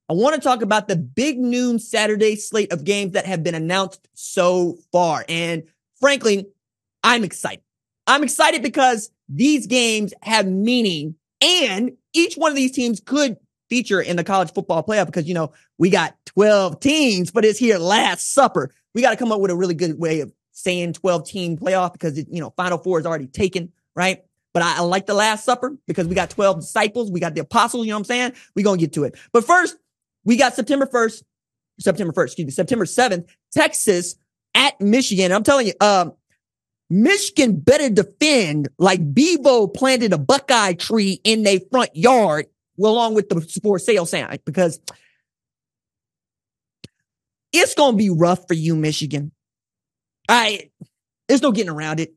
I want to talk about the Big Noon Saturday slate of games that have been announced so far. And frankly, I'm excited. I'm excited because these games have meaning, and each one of these teams could feature in the college football playoff because, you know, we got 12 teams for this here last supper. We got to come up with a really good way of saying 12-team playoff because, Final Four is already taken, right? But I like the last supper because we got 12 disciples. We got the apostles, you know what I'm saying? We're going to get to it. But first, we got September 7th, Texas at Michigan. I'm telling you, Michigan better defend like Bevo planted a Buckeye tree in their front yard along with the for sale sign because it's going to be rough for you, Michigan. There's no getting around it.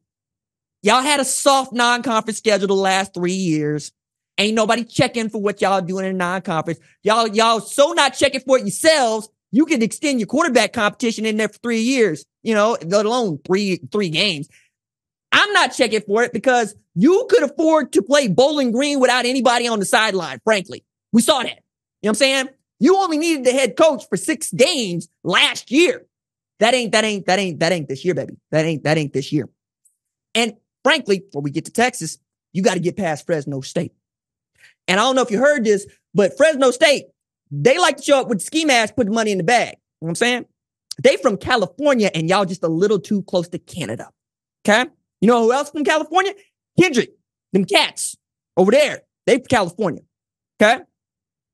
Y'all had a soft non-conference schedule the last 3 years. Ain't nobody checking for what y'all doing in non-conference. Y'all so not checking for it yourselves, you can extend your quarterback competition in there for 3 years, let alone three games. I'm not checking for it because you could afford to play Bowling Green without anybody on the sideline, frankly. We saw that. You know what I'm saying? You only needed the head coach for 6 games last year. That ain't this year, baby. That ain't this year. And frankly, before we get to Texas, you got to get past Fresno State. And I don't know if you heard this, but Fresno State, they like to show up with ski masks, put the money in the bag. You know what I'm saying? They from California, and y'all just a little too close to Canada. Okay? You know who else from California? Kendrick. Them cats over there. They from California. Okay?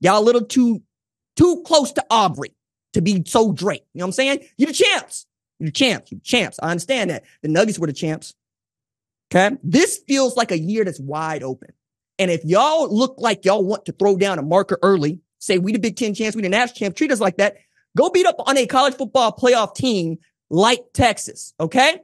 Y'all a little too close to Aubrey to be so Drake. You know what I'm saying? You're the champs. You're the champs. I understand that. The Nuggets were the champs. Okay? This feels like a year that's wide open. And if y'all look like y'all want to throw down a marker early, say we the Big Ten champs, we the national champs, treat us like that, go beat up on a college football playoff team like Texas, okay?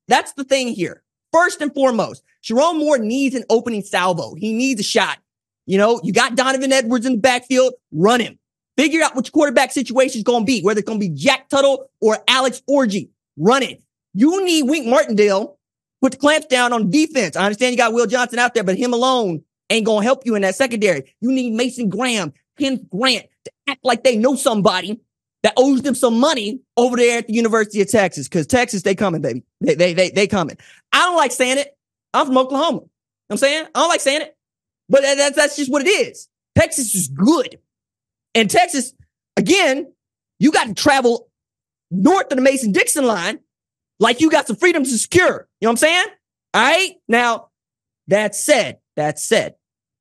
That's the thing here. First and foremost, Jerome Moore needs an opening salvo. He needs a shot. You got Donovan Edwards in the backfield, run him. Figure out what your quarterback situation is going to be, whether it's going to be Jack Tuttle or Alex Orji. Run it. You need Wink Martindale, put the clamps down on defense. I understand you got Will Johnson out there, but him alone ain't going to help you in that secondary. You need Mason Graham, Ken Grant to act like they know somebody that owes them some money over there at the University of Texas. Because Texas, they coming, baby. They coming. I don't like saying it. I'm from Oklahoma. You know what I'm saying? I don't like saying it. But that's just what it is. Texas is good. And Texas, again, you got to travel north of the Mason-Dixon line like you got some freedom to secure. You know what I'm saying? All right? Now, that said,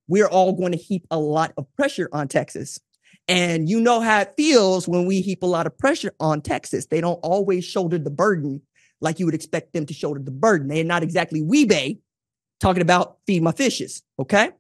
we're all going to heap a lot of pressure on Texas. And you know how it feels when we heap a lot of pressure on Texas. They don't always shoulder the burden like you would expect them to shoulder the burden. They're not exactly Weebay talking about feed my fishes. Okay?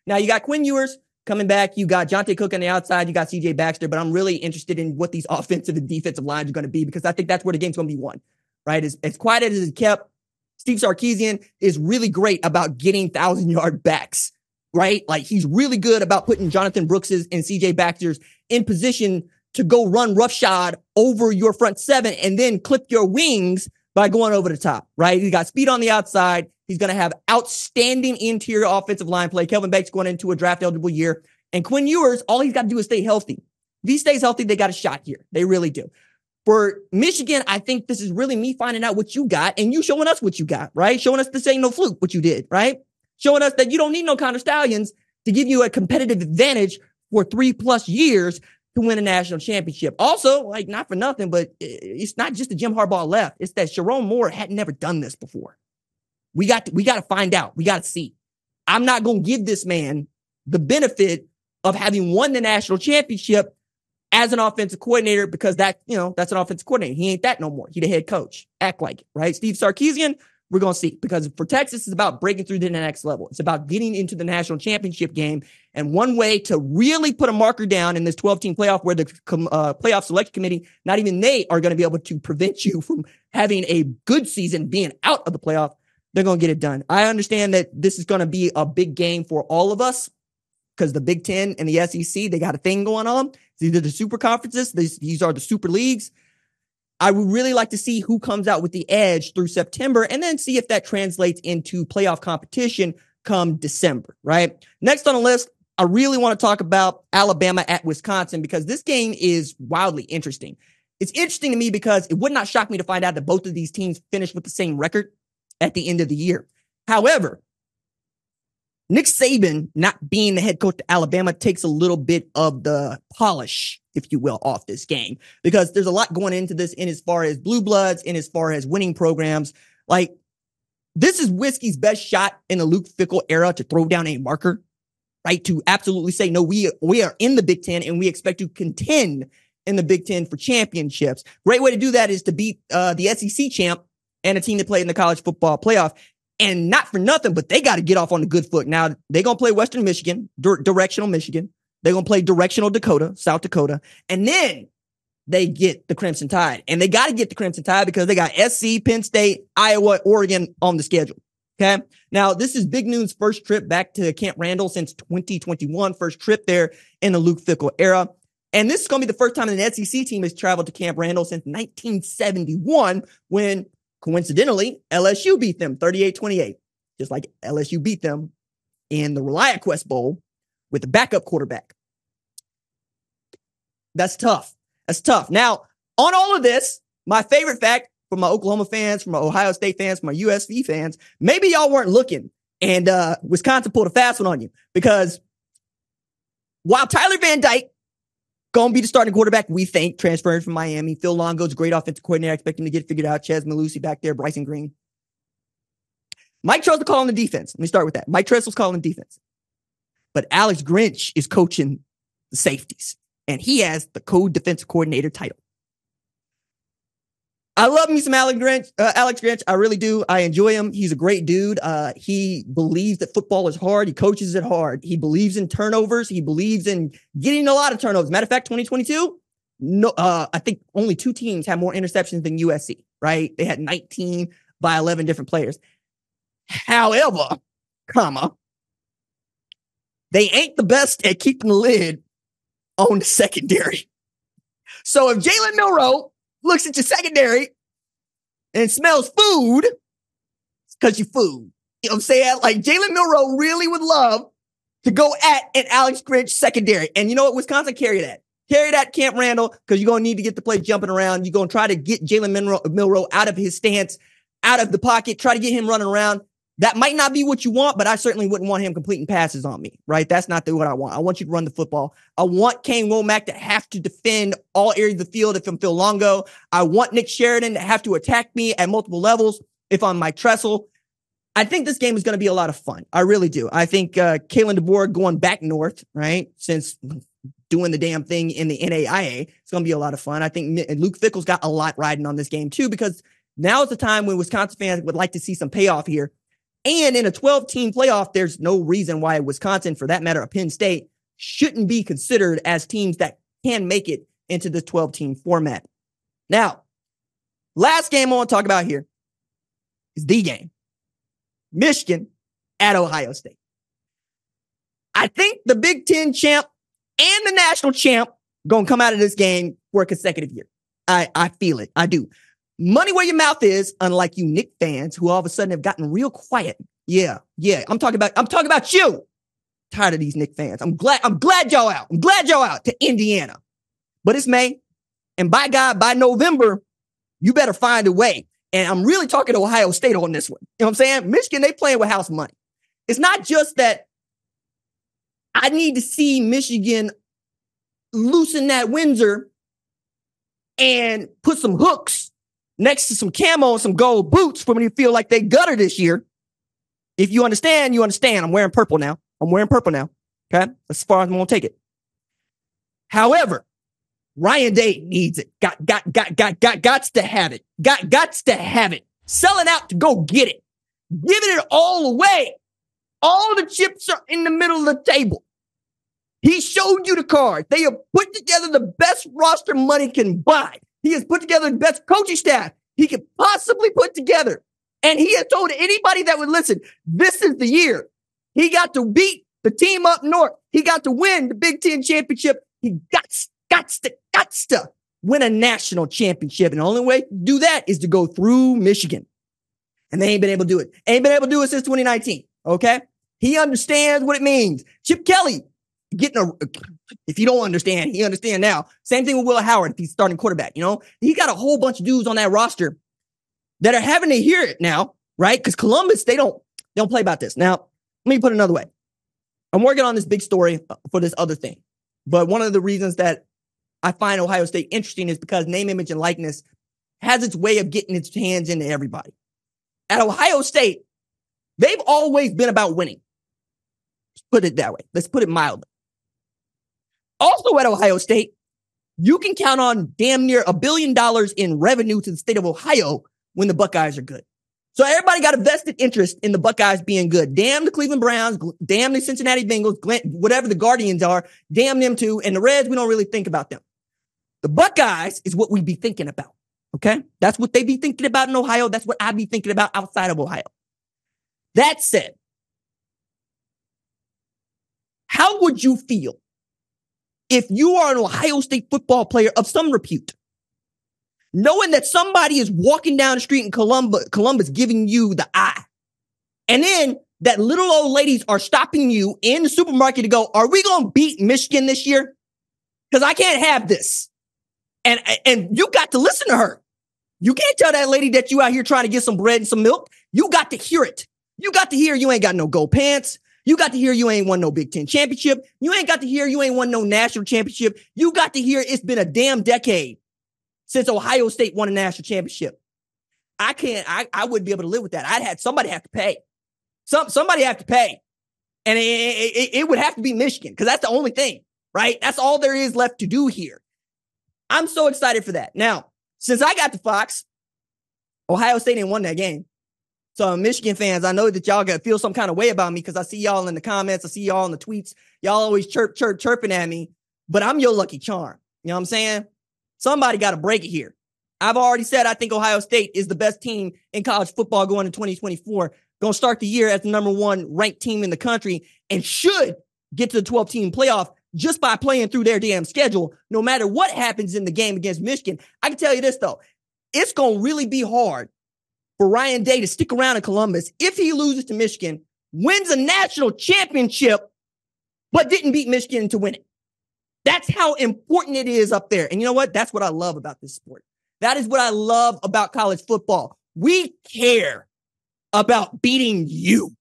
Now you got Quinn Ewers coming back. You got Jonte Cook on the outside. You got CJ Baxter. But I'm really interested in what these offensive and defensive lines are going to be because I think that's where the game's going to be won. Right? As quiet as it kept, Steve Sarkisian is really great about getting 1,000-yard backs. Right? Like he's really good about putting Jonathan Brooks's and CJ Baxter's in position to go run roughshod over your front seven and then clip your wings by going over the top. Right? He's got speed on the outside. He's going to have outstanding interior offensive line play. Kelvin Banks going into a draft eligible year. And Quinn Ewers, all he's got to do is stay healthy. If he stays healthy, they got a shot here. They really do. For Michigan, I think this is really me finding out what you got and you showing us what you got, right? Showing us this ain't no fluke, what you did, right? Showing us that you don't need no Connor Stallions to give you a competitive advantage for 3+ years to win a national championship. Also, like not for nothing, but it's not just the Jim Harbaugh left. It's that Jerome Moore had never done this before. We got to find out. We got to see. I'm not going to give this man the benefit of having won the national championship as an offensive coordinator because that's an offensive coordinator. He ain't that no more. He the head coach. Act like it, right? Steve Sarkisian, we're going to see. Because for Texas, it's about breaking through to the next level. It's about getting into the national championship game. And one way to really put a marker down in this 12-team playoff where the playoff selection committee, not even they are going to be able to prevent you from having a good season being out of the playoff, they're going to get it done. I understand that this is going to be a big game for all of us because the Big Ten and the SEC, they got a thing going on. It's either the super conferences, these are the super leagues. I would really like to see who comes out with the edge through September and then see if that translates into playoff competition come December, right? Next on the list, I really want to talk about Alabama at Wisconsin because this game is wildly interesting. It's interesting to me because it would not shock me to find out that both of these teams finished with the same record at the end of the year. However, Nick Saban not being the head coach of Alabama takes a little bit of the polish, if you will, off this game because there's a lot going into this in as far as blue bloods, in as far as winning programs. Like, this is Whiskey's best shot in the Luke Fickell era to throw down a marker, right? To absolutely say, no, we are in the Big Ten and we expect to contend in the Big Ten for championships. Great way to do that is to beat the SEC champ and a team that played in the college football playoff. And not for nothing, but they got to get off on a good foot. Now, they're going to play Western Michigan, directional Michigan. They're going to play directional Dakota, South Dakota. And then they get the Crimson Tide. And they got to get the Crimson Tide because they got SC, Penn State, Iowa, Oregon on the schedule. Okay. Now, this is Big Noon's first trip back to Camp Randall since 2021, first trip there in the Luke Fickell era. And this is going to be the first time an SEC team has traveled to Camp Randall since 1971 when, coincidentally, LSU beat them 38-28, just like LSU beat them in the ReliaQuest Bowl with a backup quarterback. That's tough. That's tough. Now, on all of this, my favorite fact for my Oklahoma fans, for my Ohio State fans, for my USC fans, maybe y'all weren't looking and Wisconsin pulled a fast one on you because while Tyler Van Dyke going to be the starting quarterback, we think, transferring from Miami. Phil Longo's a great offensive coordinator. I expect him to get it figured out. Ches Malusi back there, Bryson Green. Mike Tressel calling the defense. Let me start with that. Mike Tressel's calling the defense. But Alex Grinch is coaching the safeties. And he has the co-defensive coordinator title. I love me some Alex Grinch. I really do. I enjoy him. He's a great dude. He believes that football is hard. He coaches it hard. He believes in turnovers. He believes in getting a lot of turnovers. Matter of fact, 2022, no, I think only 2 teams had more interceptions than USC, right? They had 19 by 11 different players. However, they ain't the best at keeping the lid on the secondary. So if Jalen Milroe looks at your secondary and smells food, it's because you're food. You know what I'm saying? Like, Jalen Milroe really would love to go at an Alex Grinch secondary. And you know what? Wisconsin, carry that. Carry that Camp Randall because you're going to need to get the play jumping around. You're going to try to get Jalen Milroe out of his stance, out of the pocket, try to get him running around. That might not be what you want, but I certainly wouldn't want him completing passes on me, right? That's not what I want. I want you to run the football. I want Kane Womack to have to defend all areas of the field if I'm Phil Longo. I want Nick Sheridan to have to attack me at multiple levels if I'm Mike Tressel. I think this game is going to be a lot of fun. I really do. I think Kalen DeBoer going back north, right, since doing the damn thing in the NAIA, it's going to be a lot of fun. I think Luke Fickell's got a lot riding on this game, too, because now is the time when Wisconsin fans would like to see some payoff here. And in a 12-team playoff, there's no reason why Wisconsin, for that matter, Penn State, shouldn't be considered as teams that can make it into the 12-team format. Now, last game I want to talk about here is the game. Michigan at Ohio State. I think the Big Ten champ and the national champ going to come out of this game for a consecutive year. I feel it. I do. Money where your mouth is, unlike you Nick fans who all of a sudden have gotten real quiet. Yeah. I'm talking about you. Tired of these Nick fans. I'm glad y'all out. I'm glad y'all out to Indiana. But it's May. And by God, by November, you better find a way. And I'm really talking to Ohio State on this one. You know what I'm saying? Michigan, they playing with house money. It's not just that I need to see Michigan loosen that Windsor and put some hooks next to some camo and some gold boots for when you feel like they gutter this year. If you understand, you understand. I'm wearing purple now. Okay? That's as far as I'm going to take it. However, Ryan Day needs it. Gots to have it. Gots to have it. Selling out to go get it. Giving it all away. All the chips are in the middle of the table. He showed you the card. They have put together the best roster money can buy. He has put together the best coaching staff he could possibly put together. And he has told anybody that would listen, this is the year. He got to beat the team up north. He got to win the Big Ten championship. He got to win a national championship. And the only way to do that is to go through Michigan. And they ain't been able to do it. Ain't been able to do it since 2019. Okay? He understands what it means. Chip Kelly if you don't understand, you understand now. Same thing with Will Howard if he's starting quarterback, He got a whole bunch of dudes on that roster that are having to hear it now, right? Because Columbus, they don't play about this. Now, let me put it another way. I'm working on this big story for this other thing. But one of the reasons that I find Ohio State interesting is because name, image, and likeness has its way of getting its hands into everybody. At Ohio State, they've always been about winning. Let's put it that way. Let's put it mildly. Also at Ohio State, you can count on damn near $1 billion in revenue to the state of Ohio when the Buckeyes are good. So everybody got a vested interest in the Buckeyes being good. Damn the Cleveland Browns, damn the Cincinnati Bengals, whatever the Guardians are, damn them too. And the Reds, we don't really think about them. The Buckeyes is what we be thinking about, okay? That's what they be thinking about in Ohio. That's what I be thinking about outside of Ohio. That said, how would you feel if you are an Ohio State football player of some repute, knowing that somebody is walking down the street in Columbus giving you the eye, and then that little old ladies are stopping you in the supermarket to go, are we going to beat Michigan this year? Because I can't have this. And you got to listen to her. You can't tell that lady that you out here trying to get some bread and some milk. You got to hear it. You got to hear you ain't got no gold pants. You got to hear you ain't won no Big Ten championship. You ain't got to hear you ain't won no national championship. You got to hear it's been a damn decade since Ohio State won a national championship. I wouldn't be able to live with that. I'd had somebody have to pay. Somebody have to pay. And it would have to be Michigan because that's the only thing, right? That's all there is left to do here. I'm so excited for that. Now, since I got the Fox, Ohio State ain't won that game. So Michigan fans, I know that y'all got to feel some kind of way about me because I see y'all in the comments. I see y'all in the tweets. Y'all always chirping at me, but I'm your lucky charm. You know what I'm saying? Somebody got to break it here. I've already said I think Ohio State is the best team in college football going to 2024. Going to start the year as the #1 ranked team in the country and should get to the 12-team playoff just by playing through their damn schedule, no matter what happens in the game against Michigan. I can tell you this, though. It's going to really be hard for Ryan Day to stick around in Columbus if he loses to Michigan, wins a national championship, but didn't beat Michigan to win it. That's how important it is up there. And you know what? That's what I love about this sport. That is what I love about college football. We care about beating you.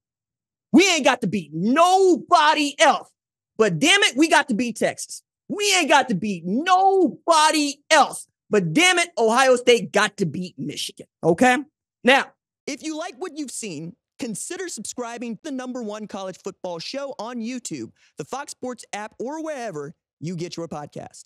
We ain't got to beat nobody else. But damn it, we got to beat Texas. We ain't got to beat nobody else. But damn it, Ohio State got to beat Michigan. Okay? Now, if you like what you've seen, consider subscribing to the #1 college football show on YouTube, the Fox Sports app, or wherever you get your podcast.